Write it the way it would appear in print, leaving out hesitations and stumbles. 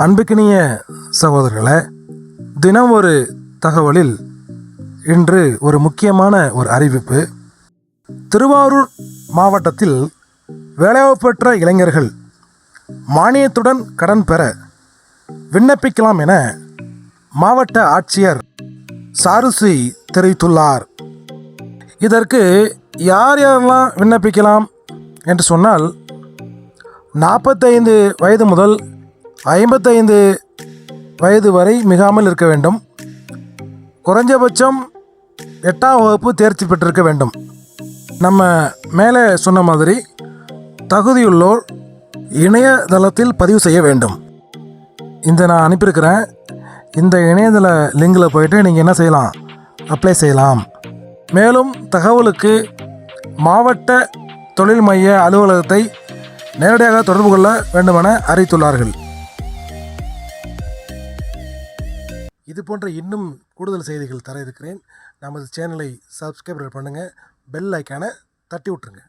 அன்புக்கினிய சகோதரர்களே, தினம் ஒரு தகவலில் இன்று ஒரு முக்கியமான ஒரு அறிவிப்பு. திருவாரூர் மாவட்டத்தில் வேலைவாய்ப்பற்ற இளைஞர்கள் மானியத்துடன் கடன் பெற விண்ணப்பிக்கலாம் என மாவட்ட ஆட்சியர் சாருசி தெரிவித்துள்ளார். இதற்கு யார் யாரெல்லாம் விண்ணப்பிக்கலாம் என்று சொன்னால், 45 வயது முதல் 55 வயது வரை மிகாமல் இருக்க வேண்டும். குறைஞ்சபட்சம் 8ஆம் வகுப்பு தேர்ச்சி பெற்றிருக்க வேண்டும். நம்ம மேலே சொன்ன மாதிரி தகுதியுள்ளோர் இணையதளத்தில் பதிவு செய்ய வேண்டும். நான் அனுப்பியிருக்கிறேன். இந்த இணையதள லிங்கில் போயிட்டு நீங்கள் என்ன செய்யலாம், அப்ளை செய்யலாம். மேலும் தகவலுக்கு மாவட்ட தொழில் மைய அலுவலகத்தை நேரடியாக தொடர்பு கொள்ள வேண்டுமென அறிவித்துள்ளார்கள். இது போன்ற இன்னும் கூடுதல் செய்திகள் தர இருக்கிறேன். நமது சேனலை சப்ஸ்கிரைப் பண்ணுங்கள், பெல் ஐக்கானை தட்டி விட்டுருங்க.